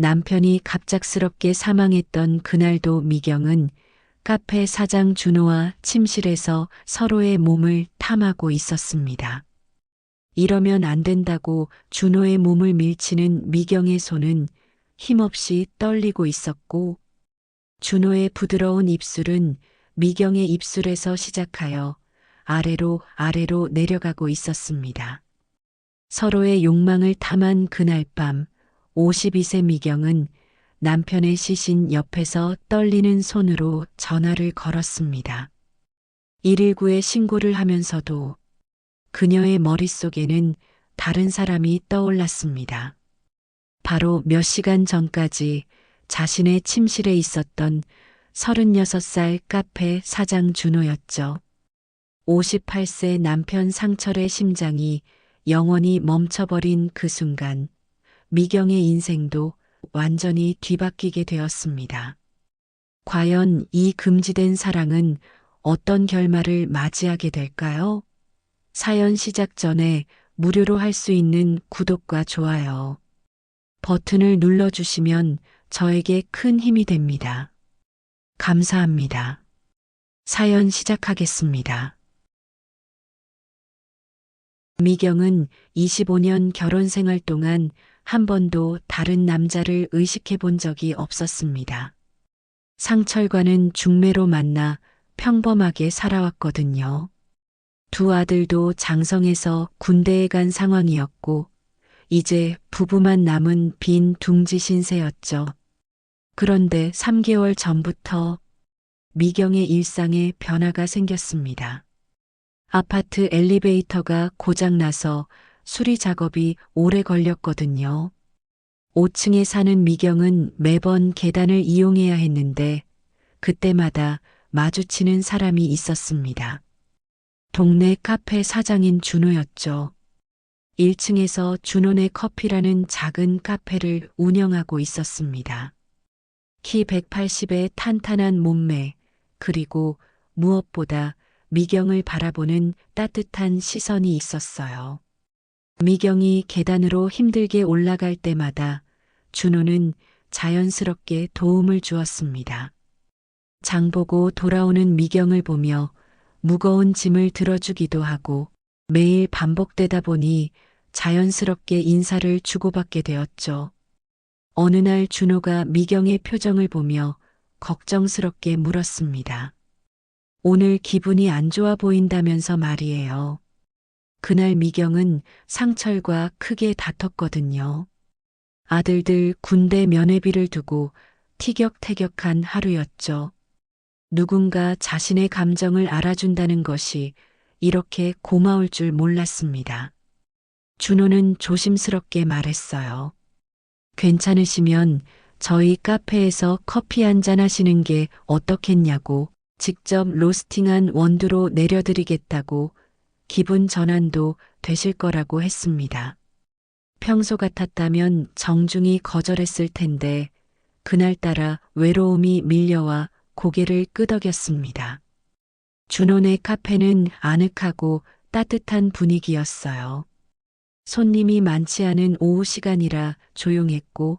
남편이 갑작스럽게 사망했던 그날도 미경은 카페 사장 준호와 침실에서 서로의 몸을 탐하고 있었습니다. 이러면 안 된다고 준호의 몸을 밀치는 미경의 손은 힘없이 떨리고 있었고, 준호의 부드러운 입술은 미경의 입술에서 시작하여 아래로 내려가고 있었습니다. 서로의 욕망을 탐한 그날 밤 52세 미경은 남편의 시신 옆에서 떨리는 손으로 전화를 걸었습니다. 119에 신고를 하면서도 그녀의 머릿속에는 다른 사람이 떠올랐습니다. 바로 몇 시간 전까지 자신의 침실에 있었던 36살 카페 사장 준호였죠. 58세 남편 상철의 심장이 영원히 멈춰버린 그 순간 미경의 인생도 완전히 뒤바뀌게 되었습니다. 과연 이 금지된 사랑은 어떤 결말을 맞이하게 될까요? 사연 시작 전에 무료로 할 수 있는 구독과 좋아요 버튼을 눌러주시면 저에게 큰 힘이 됩니다. 감사합니다. 사연 시작하겠습니다. 미경은 25년 결혼 생활 동안 한 번도 다른 남자를 의식해 본 적이 없었습니다. 상철과는 중매로 만나 평범하게 살아왔거든요. 두 아들도 장성해서 군대에 간 상황이었고, 이제 부부만 남은 빈 둥지 신세였죠. 그런데 3개월 전부터 미경의 일상에 변화가 생겼습니다. 아파트 엘리베이터가 고장나서 수리 작업이 오래 걸렸거든요. 5층에 사는 미경은 매번 계단을 이용해야 했는데 그때마다 마주치는 사람이 있었습니다. 동네 카페 사장인 준호였죠. 1층에서 준호네 커피라는 작은 카페를 운영하고 있었습니다. 키 180의 탄탄한 몸매, 그리고 무엇보다 미경을 바라보는 따뜻한 시선이 있었어요. 미경이 계단으로 힘들게 올라갈 때마다 준호는 자연스럽게 도움을 주었습니다. 장보고 돌아오는 미경을 보며 무거운 짐을 들어주기도 하고 매일 반복되다 보니 자연스럽게 인사를 주고받게 되었죠. 어느 날 준호가 미경의 표정을 보며 걱정스럽게 물었습니다. 오늘 기분이 안 좋아 보인다면서 말이에요. 그날 미경은 상철과 크게 다퉜거든요. 아들들 군대 면회비를 두고 티격태격한 하루였죠. 누군가 자신의 감정을 알아준다는 것이 이렇게 고마울 줄 몰랐습니다. 준호는 조심스럽게 말했어요. 괜찮으시면 저희 카페에서 커피 한잔 하시는 게 어떻겠냐고, 직접 로스팅한 원두로 내려드리겠다고, 기분 전환도 되실 거라고 했습니다. 평소 같았다면 정중히 거절했을 텐데 그날따라 외로움이 밀려와 고개를 끄덕였습니다. 준호네 카페는 아늑하고 따뜻한 분위기였어요. 손님이 많지 않은 오후 시간이라 조용했고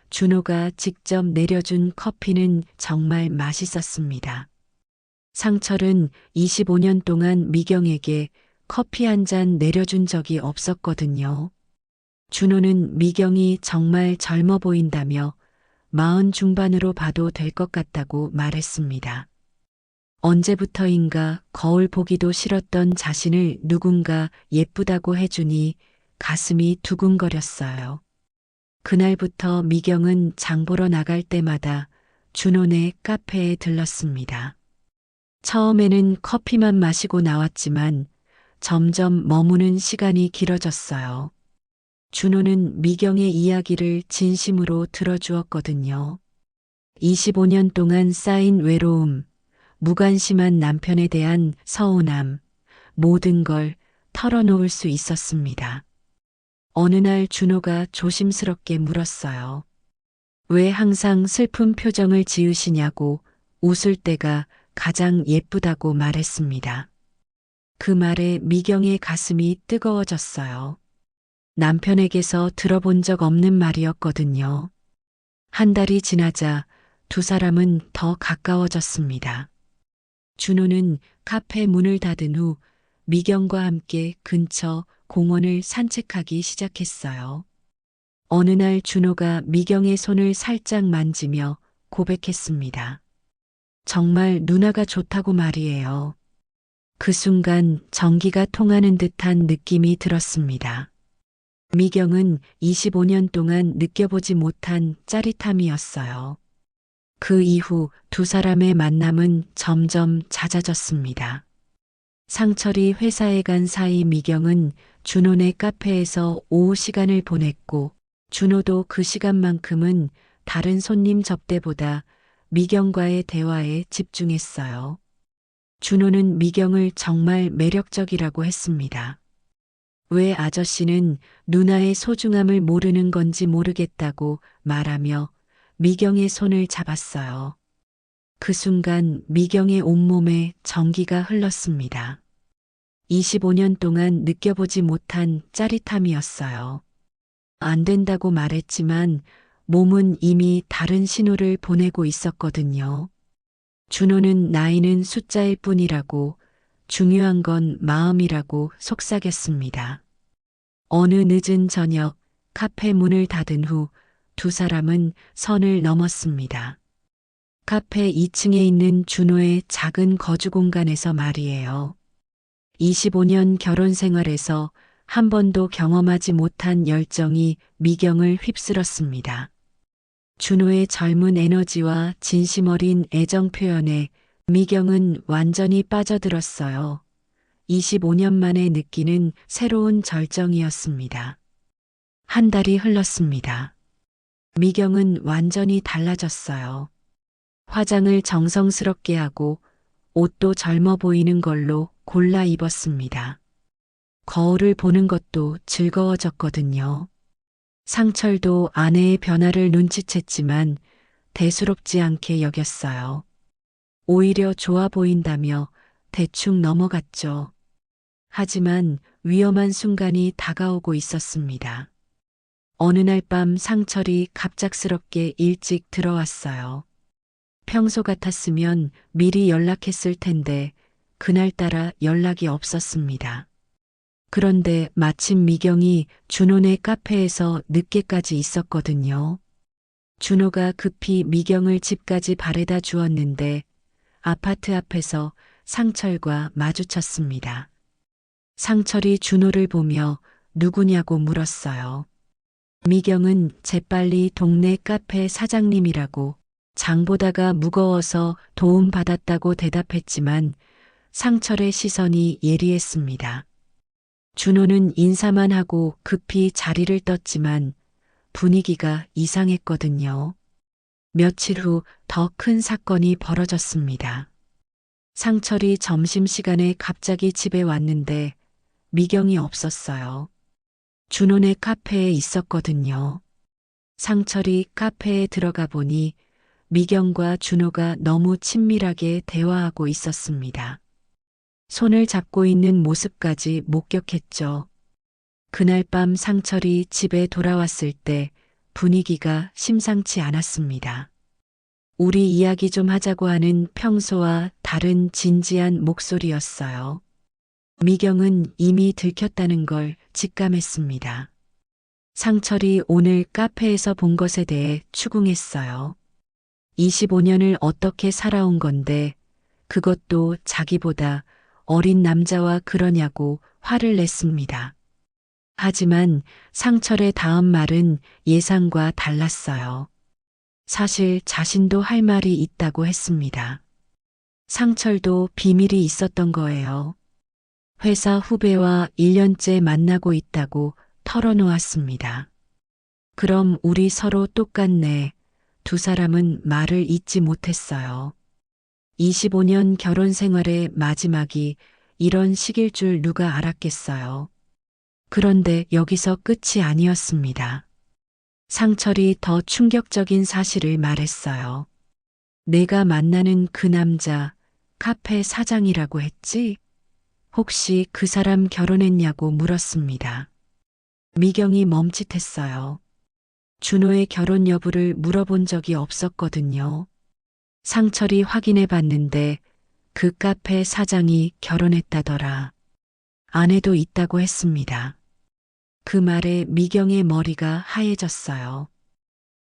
준호가 직접 내려준 커피는 정말 맛있었습니다. 상철은 25년 동안 미경에게 커피 한 잔 내려준 적이 없었거든요. 준호는 미경이 정말 젊어 보인다며 40 중반으로 봐도 될 것 같다고 말했습니다. 언제부터인가 거울 보기도 싫었던 자신을 누군가 예쁘다고 해주니 가슴이 두근거렸어요. 그날부터 미경은 장 보러 나갈 때마다 준호네 카페에 들렀습니다. 처음에는 커피만 마시고 나왔지만 점점 머무는 시간이 길어졌어요. 준호는 미경의 이야기를 진심으로 들어주었거든요. 25년 동안 쌓인 외로움, 무관심한 남편에 대한 서운함, 모든 걸 털어놓을 수 있었습니다. 어느 날 준호가 조심스럽게 물었어요. 왜 항상 슬픈 표정을 지으시냐고, 웃을 때가 가장 예쁘다고 말했습니다. 그 말에 미경의 가슴이 뜨거워졌어요. 남편에게서 들어본 적 없는 말이었거든요. 한 달이 지나자 두 사람은 더 가까워졌습니다. 준호는 카페 문을 닫은 후 미경과 함께 근처 공원을 산책하기 시작했어요. 어느 날 준호가 미경의 손을 살짝 만지며 고백했습니다. 정말 누나가 좋다고 말이에요. 그 순간 전기가 통하는 듯한 느낌이 들었습니다. 미경은 25년 동안 느껴보지 못한 짜릿함이었어요. 그 이후 두 사람의 만남은 점점 잦아졌습니다. 상철이 회사에 간 사이 미경은 준호네 카페에서 오후 시간을 보냈고 준호도 그 시간만큼은 다른 손님 접대보다 미경과의 대화에 집중했어요. 준호는 미경을 정말 매력적이라고 했습니다. 왜 아저씨는 누나의 소중함을 모르는 건지 모르겠다고 말하며 미경의 손을 잡았어요. 그 순간 미경의 온몸에 전기가 흘렀습니다. 25년 동안 느껴보지 못한 짜릿함이었어요. 안 된다고 말했지만 몸은 이미 다른 신호를 보내고 있었거든요. 준호는 나이는 숫자일 뿐이라고, 중요한 건 마음이라고 속삭였습니다. 어느 늦은 저녁 카페 문을 닫은 후 두 사람은 선을 넘었습니다. 카페 2층에 있는 준호의 작은 거주 공간에서 말이에요. 25년 결혼 생활에서 한 번도 경험하지 못한 열정이 미경을 휩쓸었습니다. 준호의 젊은 에너지와 진심 어린 애정 표현에 미경은 완전히 빠져들었어요. 25년 만에 느끼는 새로운 절정이었습니다. 한 달이 흘렀습니다. 미경은 완전히 달라졌어요. 화장을 정성스럽게 하고 옷도 젊어 보이는 걸로 골라 입었습니다. 거울을 보는 것도 즐거워졌거든요. 상철도 아내의 변화를 눈치챘지만 대수롭지 않게 여겼어요. 오히려 좋아 보인다며 대충 넘어갔죠. 하지만 위험한 순간이 다가오고 있었습니다. 어느 날 밤 상철이 갑작스럽게 일찍 들어왔어요. 평소 같았으면 미리 연락했을 텐데 그날따라 연락이 없었습니다. 그런데 마침 미경이 준호네 카페에서 늦게까지 있었거든요. 준호가 급히 미경을 집까지 바래다 주었는데 아파트 앞에서 상철과 마주쳤습니다. 상철이 준호를 보며 누구냐고 물었어요. 미경은 재빨리 동네 카페 사장님이라고 장보다가 무거워서 도움받았다고 대답했지만 상철의 시선이 예리했습니다. 준호는 인사만 하고 급히 자리를 떴지만 분위기가 이상했거든요. 며칠 후 더 큰 사건이 벌어졌습니다. 상철이 점심시간에 갑자기 집에 왔는데 미경이 없었어요. 준호네 카페에 있었거든요. 상철이 카페에 들어가 보니 미경과 준호가 너무 친밀하게 대화하고 있었습니다. 손을 잡고 있는 모습까지 목격했죠. 그날 밤 상철이 집에 돌아왔을 때 분위기가 심상치 않았습니다. 우리 이야기 좀 하자고 하는 평소와 다른 진지한 목소리였어요. 미경은 이미 들켰다는 걸 직감했습니다. 상철이 오늘 카페에서 본 것에 대해 추궁했어요. 25년을 어떻게 살아온 건데 그것도 자기보다 어린 남자와 그러냐고 화를 냈습니다. 하지만 상철의 다음 말은 예상과 달랐어요. 사실 자신도 할 말이 있다고 했습니다. 상철도 비밀이 있었던 거예요. 회사 후배와 1년째 만나고 있다고 털어놓았습니다. 그럼 우리 서로 똑같네. 두 사람은 말을 잇지 못했어요. 25년 결혼 생활의 마지막이 이런 시기일 줄 누가 알았겠어요. 그런데 여기서 끝이 아니었습니다. 상철이 더 충격적인 사실을 말했어요. 내가 만나는 그 남자 카페 사장이라고 했지? 혹시 그 사람 결혼했냐고 물었습니다. 미경이 멈칫했어요. 준호의 결혼 여부를 물어본 적이 없었거든요. 상철이 확인해 봤는데 그 카페 사장이 결혼했다더라. 아내도 있다고 했습니다. 그 말에 미경의 머리가 하얘졌어요.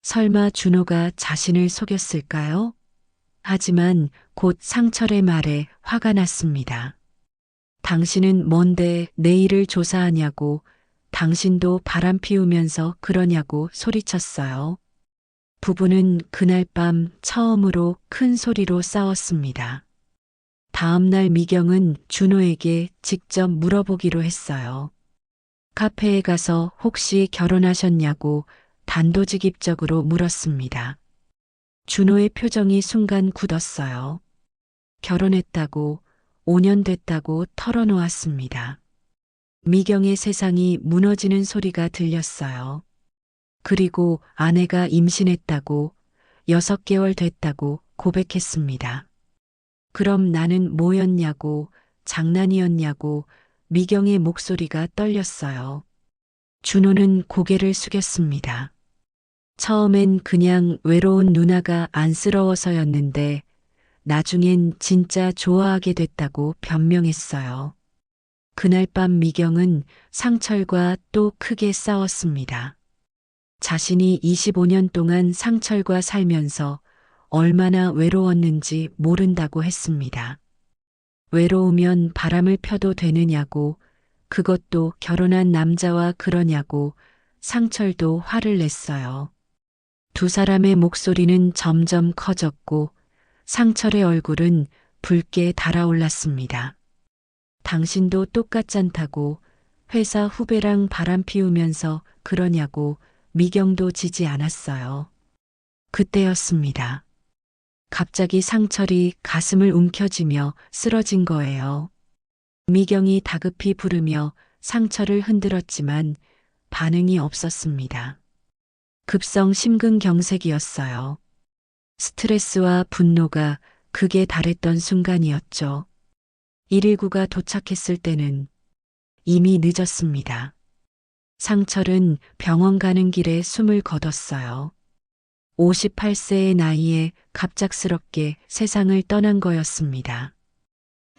설마 준호가 자신을 속였을까요? 하지만 곧 상철의 말에 화가 났습니다. 당신은 뭔데 내 일을 조사하냐고, 당신도 바람 피우면서 그러냐고 소리쳤어요. 부부는 그날 밤 처음으로 큰 소리로 싸웠습니다. 다음 날 미경은 준호에게 직접 물어보기로 했어요. 카페에 가서 혹시 결혼하셨냐고 단도직입적으로 물었습니다. 준호의 표정이 순간 굳었어요. 결혼했다고, 5년 됐다고 털어놓았습니다. 미경의 세상이 무너지는 소리가 들렸어요. 그리고 아내가 임신했다고, 6개월 됐다고 고백했습니다. 그럼 나는 뭐였냐고, 장난이었냐고, 미경의 목소리가 떨렸어요. 준호는 고개를 숙였습니다. 처음엔 그냥 외로운 누나가 안쓰러워서였는데 나중엔 진짜 좋아하게 됐다고 변명했어요. 그날 밤 미경은 상철과 또 크게 싸웠습니다. 자신이 25년 동안 상철과 살면서 얼마나 외로웠는지 모른다고 했습니다. 외로우면 바람을 펴도 되느냐고, 그것도 결혼한 남자와 그러냐고 상철도 화를 냈어요. 두 사람의 목소리는 점점 커졌고 상철의 얼굴은 붉게 달아올랐습니다. 당신도 똑같잖다고, 회사 후배랑 바람 피우면서 그러냐고 미경도 지지 않았어요. 그때였습니다. 갑자기 상철이 가슴을 움켜쥐며 쓰러진 거예요. 미경이 다급히 부르며 상철을 흔들었지만 반응이 없었습니다. 급성 심근경색이었어요. 스트레스와 분노가 극에 달했던 순간이었죠. 119가 도착했을 때는 이미 늦었습니다. 상철은 병원 가는 길에 숨을 거뒀어요. 58세의 나이에 갑작스럽게 세상을 떠난 거였습니다.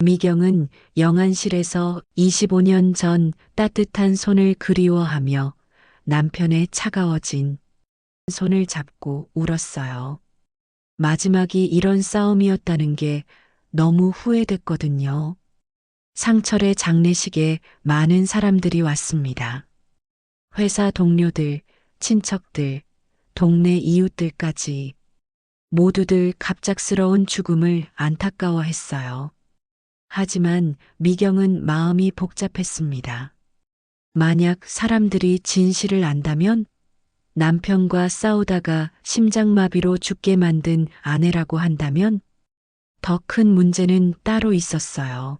미경은 영안실에서 25년 전 따뜻한 손을 그리워하며 남편의 차가워진 손을 잡고 울었어요. 마지막이 이런 싸움이었다는 게 너무 후회됐거든요. 상철의 장례식에 많은 사람들이 왔습니다. 회사 동료들, 친척들, 동네 이웃들까지 모두들 갑작스러운 죽음을 안타까워했어요. 하지만 미경은 마음이 복잡했습니다. 만약 사람들이 진실을 안다면 남편과 싸우다가 심장마비로 죽게 만든 아내라고 한다면 더 큰 문제는 따로 있었어요.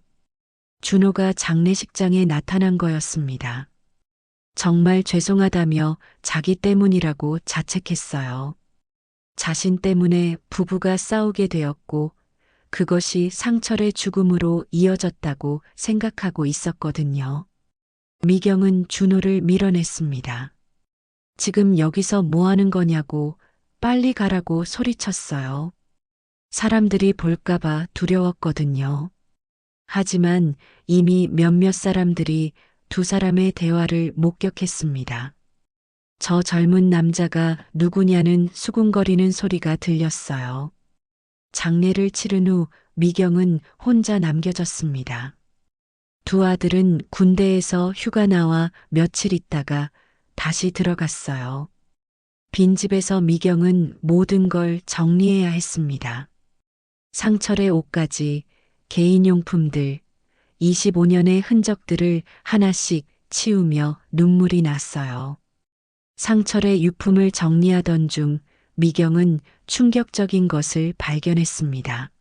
준호가 장례식장에 나타난 거였습니다. 정말 죄송하다며 자기 때문이라고 자책했어요. 자신 때문에 부부가 싸우게 되었고 그것이 상철의 죽음으로 이어졌다고 생각하고 있었거든요. 미경은 준호를 밀어냈습니다. 지금 여기서 뭐 하는 거냐고, 빨리 가라고 소리쳤어요. 사람들이 볼까봐 두려웠거든요. 하지만 이미 몇몇 사람들이 두 사람의 대화를 목격했습니다. 저 젊은 남자가 누구냐는 수군거리는 소리가 들렸어요. 장례를 치른 후 미경은 혼자 남겨졌습니다. 두 아들은 군대에서 휴가 나와 며칠 있다가 다시 들어갔어요. 빈집에서 미경은 모든 걸 정리해야 했습니다. 상철의 옷까지, 개인용품들, 25년의 흔적들을 하나씩 치우며 눈물이 났어요. 상철의 유품을 정리하던 중 미경은 충격적인 것을 발견했습니다.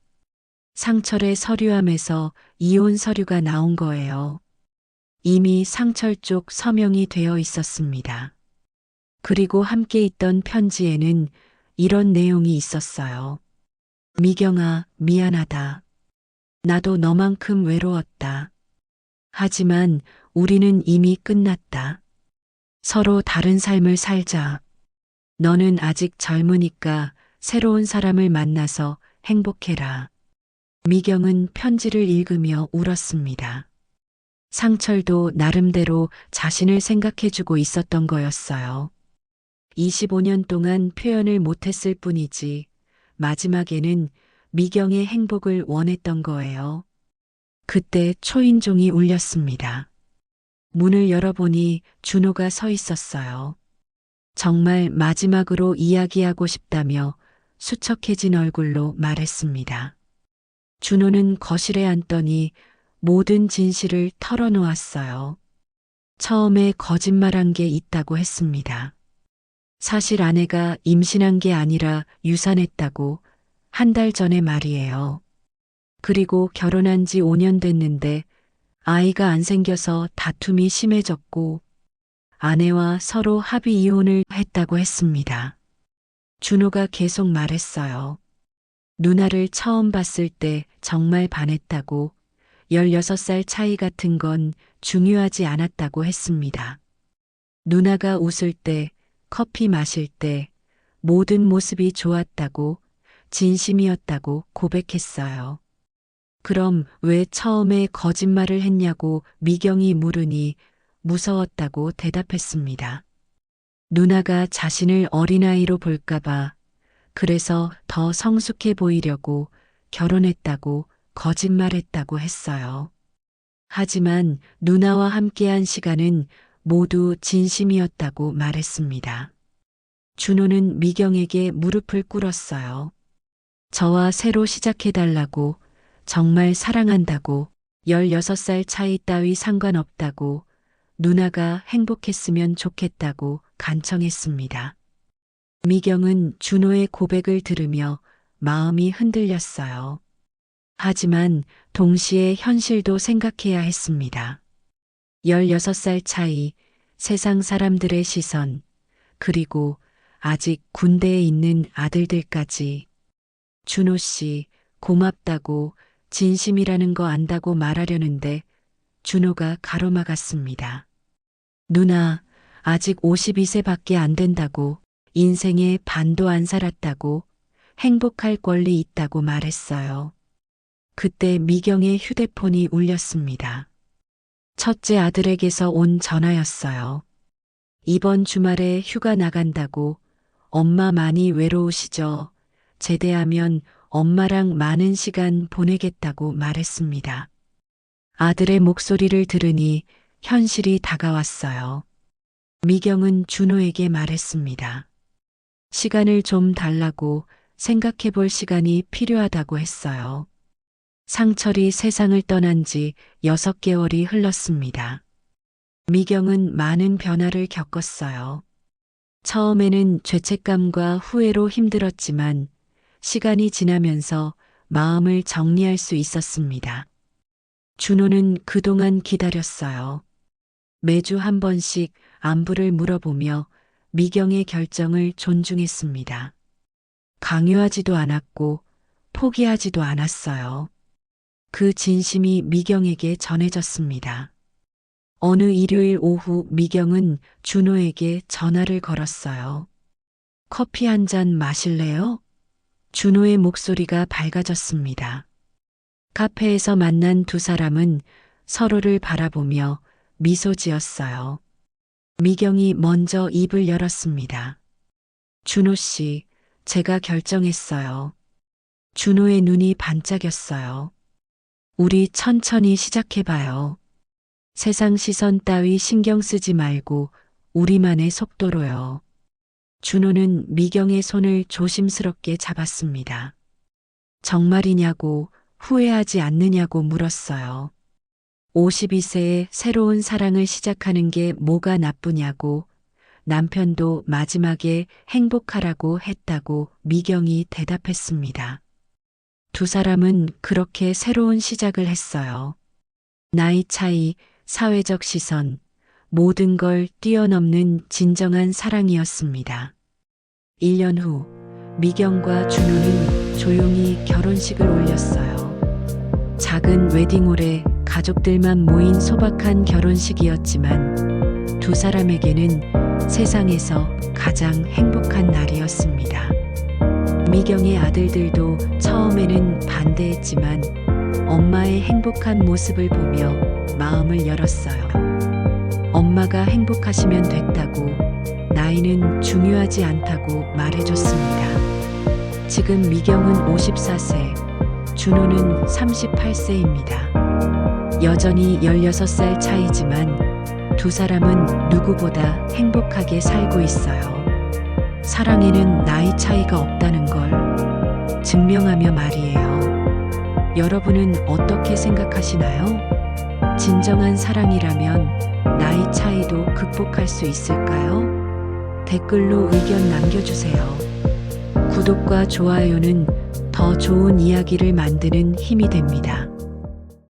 상철의 서류함에서 이혼 서류가 나온 거예요. 이미 상철 쪽 서명이 되어 있었습니다. 그리고 함께 있던 편지에는 이런 내용이 있었어요. 미경아, 미안하다. 나도 너만큼 외로웠다. 하지만 우리는 이미 끝났다. 서로 다른 삶을 살자. 너는 아직 젊으니까 새로운 사람을 만나서 행복해라. 미경은 편지를 읽으며 울었습니다. 상철도 나름대로 자신을 생각해주고 있었던 거였어요. 25년 동안 표현을 못했을 뿐이지 마지막에는 미경의 행복을 원했던 거예요. 그때 초인종이 울렸습니다. 문을 열어보니 준호가 서 있었어요. 정말 마지막으로 이야기하고 싶다며 수척해진 얼굴로 말했습니다. 준호는 거실에 앉더니 모든 진실을 털어놓았어요. 처음에 거짓말한 게 있다고 했습니다. 사실 아내가 임신한 게 아니라 유산했다고 한 달 전에 말이에요. 그리고 결혼한 지 5년 됐는데 아이가 안 생겨서 다툼이 심해졌고 아내와 서로 합의 이혼을 했다고 했습니다. 준호가 계속 말했어요. 누나를 처음 봤을 때 정말 반했다고 16살 차이 같은 건 중요하지 않았다고 했습니다. 누나가 웃을 때, 커피 마실 때 모든 모습이 좋았다고 진심이었다고 고백했어요. 그럼 왜 처음에 거짓말을 했냐고 미경이 물으니 무서웠다고 대답했습니다. 누나가 자신을 어린아이로 볼까봐 그래서 더 성숙해 보이려고 결혼했다고 거짓말했다고 했어요. 하지만 누나와 함께한 시간은 모두 진심이었다고 말했습니다. 준호는 미경에게 무릎을 꿇었어요. 저와 새로 시작해달라고, 정말 사랑한다고, 16살 차이 따위 상관없다고, 누나가 행복했으면 좋겠다고 간청했습니다. 미경은 준호의 고백을 들으며 마음이 흔들렸어요. 하지만 동시에 현실도 생각해야 했습니다. 16살 차이, 세상 사람들의 시선, 그리고 아직 군대에 있는 아들들까지. 준호 씨, 고맙다고 진심이라는 거 안다고 말하려는데 준호가 가로막았습니다. 누나, 아직 52세밖에 안 된다고, 인생의 반도 안 살았다고, 행복할 권리 있다고 말했어요. 그때 미경의 휴대폰이 울렸습니다. 첫째 아들에게서 온 전화였어요. 이번 주말에 휴가 나간다고, 엄마 많이 외로우시죠? 제대하면 엄마랑 많은 시간 보내겠다고 말했습니다. 아들의 목소리를 들으니 현실이 다가왔어요. 미경은 준호에게 말했습니다. 시간을 좀 달라고 생각해 볼 시간이 필요하다고 했어요. 상철이 세상을 떠난 지 6개월이 흘렀습니다. 미경은 많은 변화를 겪었어요. 처음에는 죄책감과 후회로 힘들었지만 시간이 지나면서 마음을 정리할 수 있었습니다. 준호는 그동안 기다렸어요. 매주 한 번씩 안부를 물어보며 미경의 결정을 존중했습니다. 강요하지도 않았고 포기하지도 않았어요. 그 진심이 미경에게 전해졌습니다. 어느 일요일 오후 미경은 준호에게 전화를 걸었어요. 커피 한 잔 마실래요? 준호의 목소리가 밝아졌습니다. 카페에서 만난 두 사람은 서로를 바라보며 미소 지었어요. 미경이 먼저 입을 열었습니다. 준호 씨, 제가 결정했어요. 준호의 눈이 반짝였어요. 우리 천천히 시작해봐요. 세상 시선 따위 신경 쓰지 말고 우리만의 속도로요. 준호는 미경의 손을 조심스럽게 잡았습니다. 정말이냐고, 후회하지 않느냐고 물었어요. 52세에 새로운 사랑을 시작하는 게 뭐가 나쁘냐고, 남편도 마지막에 행복하라고 했다고 미경이 대답했습니다. 두 사람은 그렇게 새로운 시작을 했어요. 나이 차이, 사회적 시선, 모든 걸 뛰어넘는 진정한 사랑이었습니다. 1년 후 미경과 준호는 조용히 결혼식을 올렸어요. 작은 웨딩홀에 가족들만 모인 소박한 결혼식이었지만 두 사람에게는 세상에서 가장 행복한 날이었습니다. 미경의 아들들도 처음에는 반대했지만 엄마의 행복한 모습을 보며 마음을 열었어요. 엄마가 행복하시면 됐다고, 나이는 중요하지 않다고 말해줬습니다. 지금 미경은 54세, 준호는 38세입니다. 여전히 16살 차이지만 두 사람은 누구보다 행복하게 살고 있어요. 사랑에는 나이 차이가 없다는 걸 증명하며 말이에요. 여러분은 어떻게 생각하시나요? 진정한 사랑이라면 나이 차이도 극복할 수 있을까요? 댓글로 의견 남겨주세요. 구독과 좋아요는 더 좋은 이야기를 만드는 힘이 됩니다.